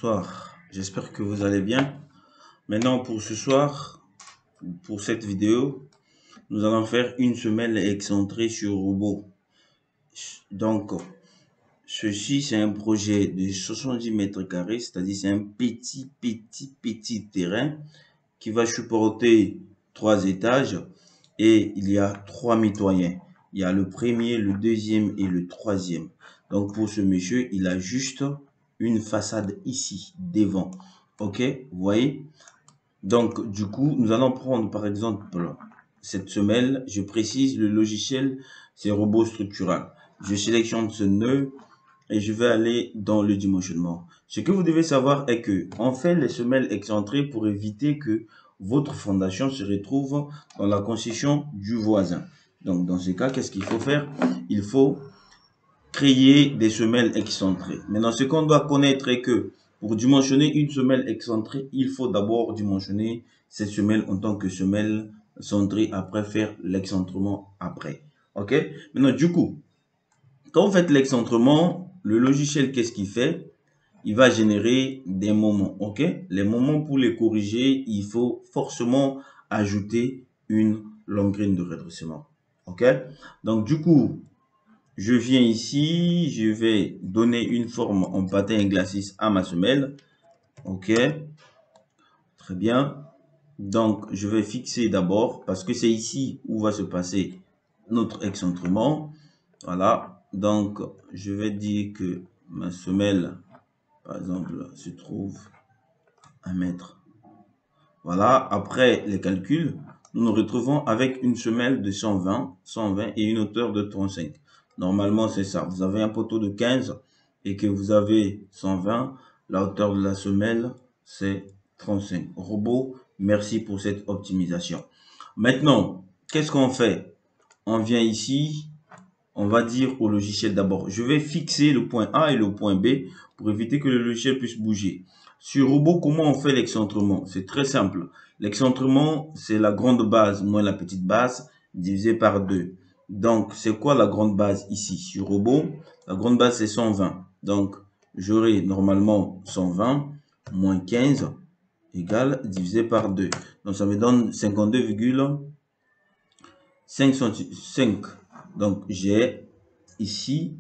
Bonsoir, j'espère que vous allez bien. Maintenant pour ce soir, pour cette vidéo, nous allons faire une semelle excentrée sur robot. Donc, ceci c'est un projet de 70 mètres carrés, c'est-à-dire c'est un petit terrain qui va supporter 3 étages et il y a 3 mitoyens. Il y a le premier, le deuxième et le troisième. Donc pour ce monsieur, il a juste une façade ici, devant. Ok, vous voyez? Donc du coup, nous allons prendre par exemple cette semelle. Je précise, le logiciel, c'est Robot Structural. Je sélectionne ce nœud et je vais aller dans le dimensionnement. Ce que vous devez savoir est que on fait les semelles excentrées pour éviter que votre fondation se retrouve dans la construction du voisin. Donc dans ce cas, qu'est-ce qu'il faut faire? Il faut créer des semelles excentrées. Maintenant, ce qu'on doit connaître est que pour dimensionner une semelle excentrée, il faut d'abord dimensionner cette semelle en tant que semelle centrée, après faire l'excentrement après. Ok? Maintenant, du coup, quand vous faites l'excentrement, le logiciel, qu'est-ce qu'il fait? Il va générer des moments, ok? Les moments, pour les corriger, il faut forcément ajouter une longrine de redressement, ok? Donc, du coup, je viens ici, je vais donner une forme en patin glacis à ma semelle, ok? Très bien. Donc, je vais fixer d'abord, parce que c'est ici où va se passer notre excentrement. Voilà. Donc, je vais dire que ma semelle, par exemple, se trouve à 1 mètre. Voilà. Après les calculs, nous nous retrouvons avec une semelle de 120 et une hauteur de 35. Normalement, c'est ça. Vous avez un poteau de 15 et que vous avez 120. La hauteur de la semelle, c'est 35. Robot, merci pour cette optimisation. Maintenant, qu'est-ce qu'on fait? On vient ici, on va dire au logiciel d'abord, je vais fixer le point A et le point B pour éviter que le logiciel puisse bouger. Sur robot, comment on fait l'excentrement? C'est très simple. L'excentrement, c'est la grande base moins la petite base divisé par 2. Donc, c'est quoi la grande base ici? Sur robot, la grande base, c'est 120. Donc, j'aurai normalement 120 moins 15 égale divisé par 2. Donc, ça me donne 52,5. Donc, j'ai ici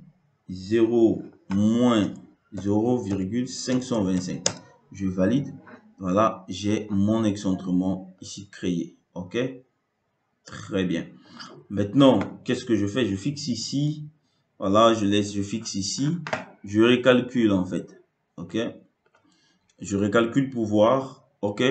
0 moins 0,525. Je valide. Voilà, j'ai mon excentrement ici créé. OK? Très bien. Maintenant, qu'est-ce que je fais? Je fixe ici. Voilà, je fixe ici. Je recalcule en fait. OK? Je recalcule pour voir. OK?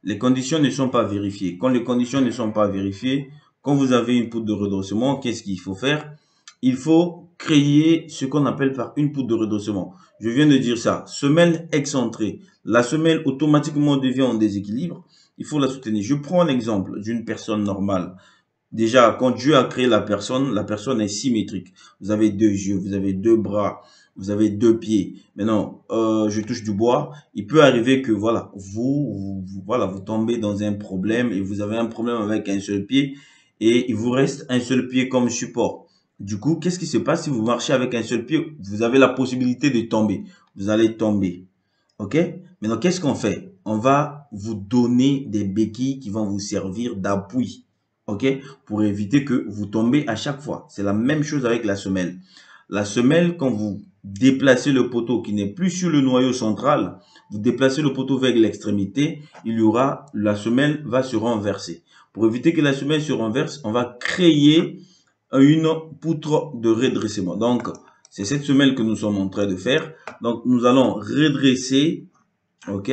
Les conditions ne sont pas vérifiées. Quand les conditions ne sont pas vérifiées, quand vous avez une poutre de redressement, qu'est-ce qu'il faut faire? Il faut créer ce qu'on appelle par une poutre de redressement. Je viens de dire ça. Semelle excentrée. La semelle automatiquement devient en déséquilibre. Il faut la soutenir. Je prends l'exemple d'une personne normale. Déjà, quand Dieu a créé la personne est symétrique. Vous avez 2 yeux, vous avez 2 bras, vous avez 2 pieds. Maintenant, je touche du bois. Il peut arriver que voilà, vous tombez dans un problème et vous avez un problème avec un seul pied et il vous reste un seul pied comme support. Du coup, qu'est-ce qui se passe si vous marchez avec un seul pied? Vous avez la possibilité de tomber. Vous allez tomber. OK? Maintenant, qu'est-ce qu'on fait? On va vous donner des béquilles qui vont vous servir d'appui. OK? Pour éviter que vous tombez à chaque fois. C'est la même chose avec la semelle. La semelle, quand vous déplacez le poteau qui n'est plus sur le noyau central, vous déplacez le poteau vers l'extrémité, la semelle va se renverser. Pour éviter que la semelle se renverse, on va créer une poutre de redressement. Donc, c'est cette semelle que nous sommes en train de faire. Donc, nous allons redresser, ok?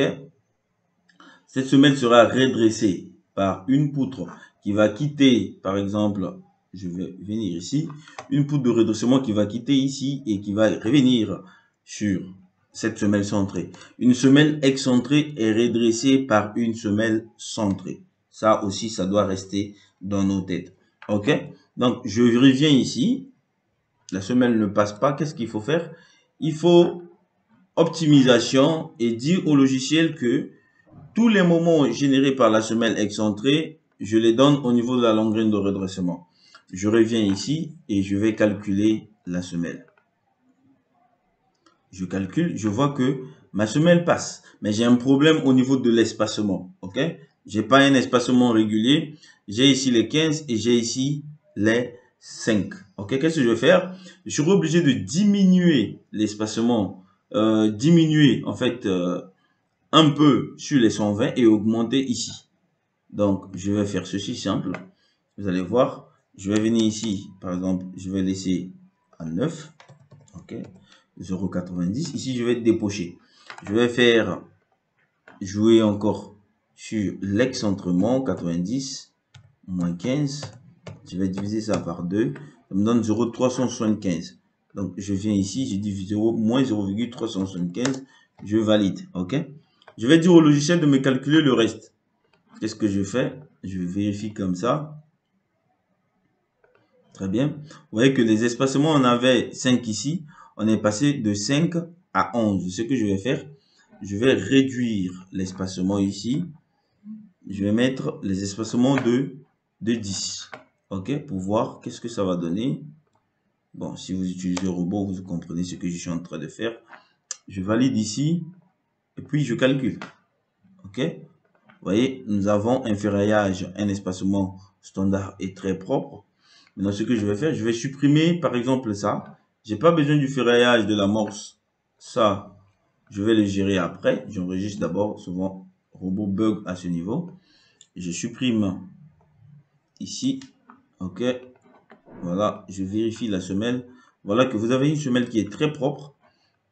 Cette semelle sera redressée par une poutre qui va quitter, par exemple, je vais venir ici, une poutre de redressement qui va quitter ici et qui va revenir sur cette semelle centrée. Une semelle excentrée est redressée par une semelle centrée. Ça aussi, ça doit rester dans nos têtes. Ok? Donc, je reviens ici. La semelle ne passe pas. Qu'est-ce qu'il faut faire? Il faut optimisation et dire au logiciel que tous les moments générés par la semelle excentrée, je les donne au niveau de la longrine de redressement. Je reviens ici et je vais calculer la semelle. Je calcule, je vois que ma semelle passe. Mais j'ai un problème au niveau de l'espacement. Ok? J'ai pas un espacement régulier. J'ai ici les 15 et j'ai ici les 5. Ok? Qu'est-ce que je vais faire? Je suis obligé de diminuer l'espacement, diminuer en fait un peu sur les 120 et augmenter ici. Donc, je vais faire ceci simple. Vous allez voir, je vais venir ici, par exemple, je vais laisser à 9. Ok, 0,90. Ici, je vais dépocher. Je vais faire jouer encore sur l'excentrement, 90 moins 15. Je vais diviser ça par 2. Ça me donne 0,375. Donc, je viens ici, je dis 0, moins 0,375. Je valide. OK? Je vais dire au logiciel de me calculer le reste. Qu'est-ce que je fais? Je vérifie comme ça. Très bien. Vous voyez que les espacements, on avait 5 ici. On est passé de 5 à 11. Ce que je vais faire, je vais réduire l'espacement ici. Je vais mettre les espacements de 10. OK? Pour voir qu'est-ce que ça va donner. Bon, si vous utilisez le robot, vous comprenez ce que je suis en train de faire. Je valide ici. Et puis, je calcule. OK? Vous voyez, nous avons un ferraillage, un espacement standard et très propre. Maintenant, ce que je vais faire, je vais supprimer, par exemple, ça. J'ai pas besoin du ferraillage de l'amorce. Ça, je vais le gérer après. J'enregistre d'abord, souvent, robot bug à ce niveau. Je supprime ici. OK. Voilà, je vérifie la semelle. Voilà que vous avez une semelle qui est très propre.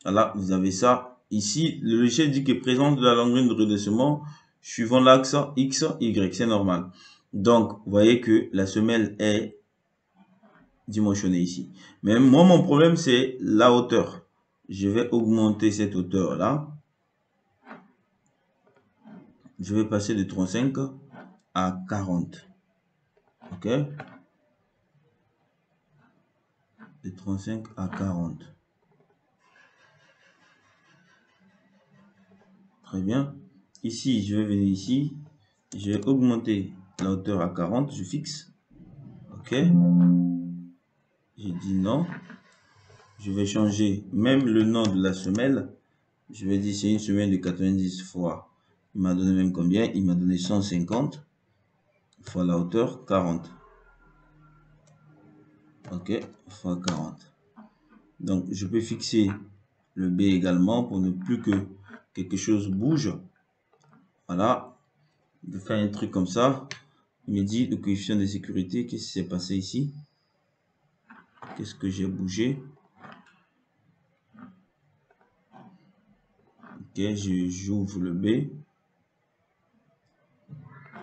Voilà, vous avez ça. Ici, le logiciel dit que présence de la longueur de redressement suivant l'axe X, Y. C'est normal. Donc, vous voyez que la semelle est dimensionné ici. Mais moi, mon problème, c'est la hauteur. Je vais augmenter cette hauteur-là. Je vais passer de 35 à 40. OK? De 35 à 40. Très bien. Ici, je vais venir ici. Je vais augmenter la hauteur à 40. Je fixe. OK? J'ai dit non. Je vais changer même le nom de la semelle. Je vais dire c'est une semelle de 90 fois. Il m'a donné même combien? Il m'a donné 150 fois la hauteur 40. OK, fois 40. Donc, je peux fixer le B également pour ne plus que quelque chose bouge. Voilà. Je fais un truc comme ça. Il me dit le coefficient de sécurité. Qu'est-ce qui s'est passé ici? Qu'est-ce que j'ai bougé? Ok, j'ouvre le B.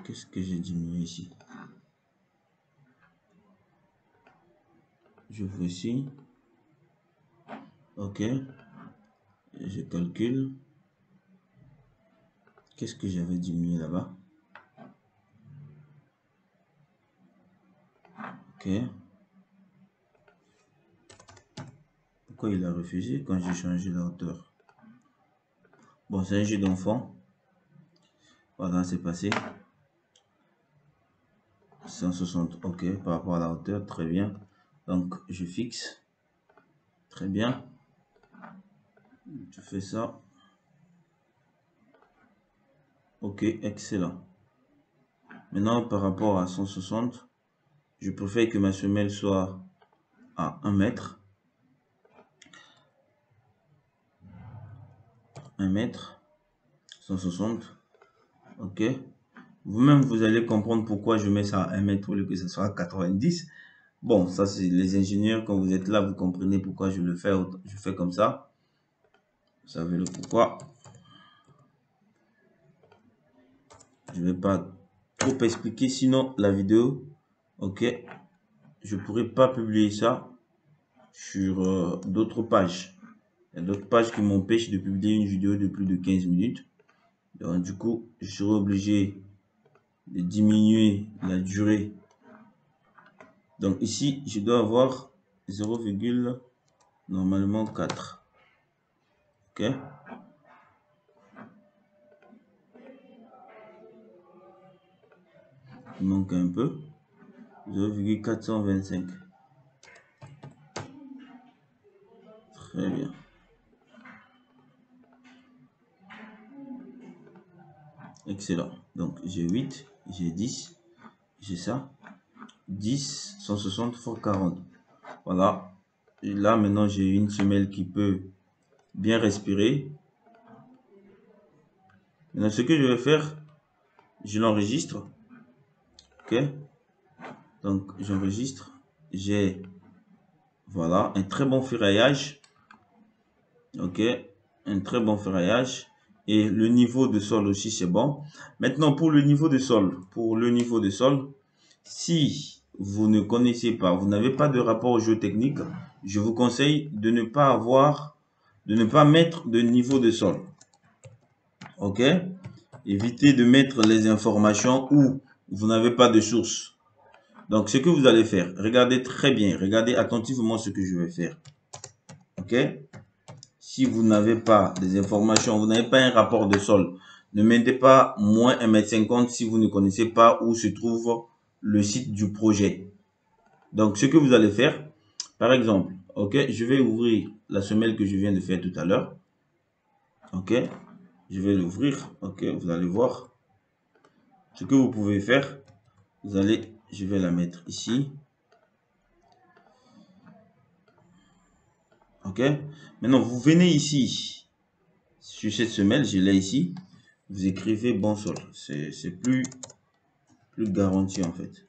Qu'est-ce que j'ai diminué ici? J'ouvre ici. Ok. Je calcule. Qu'est-ce que j'avais diminué là-bas? Ok. Pourquoi il a refusé quand j'ai changé la hauteur? Bon, c'est un jeu d'enfant. Voilà, c'est passé. 160, ok, par rapport à la hauteur, très bien. Donc, je fixe. Très bien. Je fais ça. Ok, excellent. Maintenant, par rapport à 160, je préfère que ma semelle soit à 1 mètre. 1 mètre. 160. Ok. Vous-même, vous allez comprendre pourquoi je mets ça à 1 mètre au lieu que ce soit à 90. Bon, ça, c'est les ingénieurs. Quand vous êtes là, vous comprenez pourquoi je le fais. Je fais comme ça. Vous savez le pourquoi. Je ne vais pas trop expliquer, sinon la vidéo, ok, je pourrais pas publier ça sur d'autres pages. Il y a d'autres pages qui m'empêchent de publier une vidéo de plus de 15 minutes. Donc, du coup, je serai obligé de diminuer la durée. Donc ici, je dois avoir 0, normalement 4. Ok. Il manque un peu. 0,425. Très bien. Excellent. Donc, j'ai 8, j'ai 10, j'ai ça. 10, 160 fois 40. Voilà. Et là, maintenant, j'ai une semelle qui peut bien respirer. Maintenant, ce que je vais faire, je l'enregistre. OK. Donc, j'enregistre. J'ai, voilà, un très bon ferraillage. OK. Un très bon ferraillage. Et le niveau de sol aussi, c'est bon. Maintenant, pour le niveau de sol. Si vous ne connaissez pas, vous n'avez pas de rapport géotechnique, je vous conseille de ne pas mettre de niveau de sol. OK? Évitez de mettre les informations où vous n'avez pas de source. Donc, ce que vous allez faire, regardez très bien, regardez attentivement ce que je vais faire. OK? Si vous n'avez pas des informations, vous n'avez pas un rapport de sol, ne mettez pas moins 1,50 m si vous ne connaissez pas où se trouve le site du projet. Donc, ce que vous allez faire, par exemple, OK, je vais ouvrir la semelle que je viens de faire tout à l'heure. OK, je vais l'ouvrir. OK, vous allez voir. Ce que vous pouvez faire, je vais la mettre ici. OK, maintenant, vous venez ici, sur cette semelle, je l'ai ici. Vous écrivez bon sol. C'est plus garanti en fait.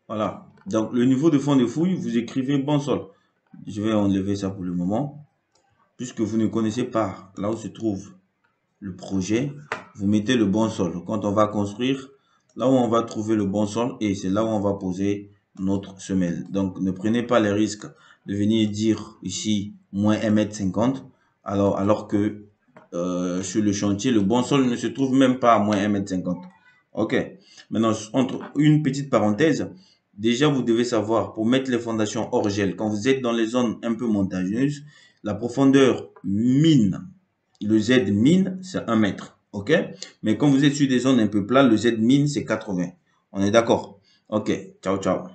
Voilà. Donc, le niveau de fond de fouille, vous écrivez bon sol. Je vais enlever ça pour le moment. Puisque vous ne connaissez pas là où se trouve le projet, vous mettez le bon sol. Quand on va construire, là où on va trouver le bon sol, et c'est là où on va poser notre semelle. Donc, ne prenez pas les risques de venir dire ici moins 1,50 m, alors que sur le chantier, le bon sol ne se trouve même pas à moins 1,50 m. OK. Maintenant, entre une petite parenthèse, déjà vous devez savoir, pour mettre les fondations hors gel, quand vous êtes dans les zones un peu montagneuses, la profondeur mine, le Z min, c'est 1 mètre. OK? Mais quand vous êtes sur des zones un peu plates, le Z min, c'est 80. On est d'accord? OK. Ciao, ciao.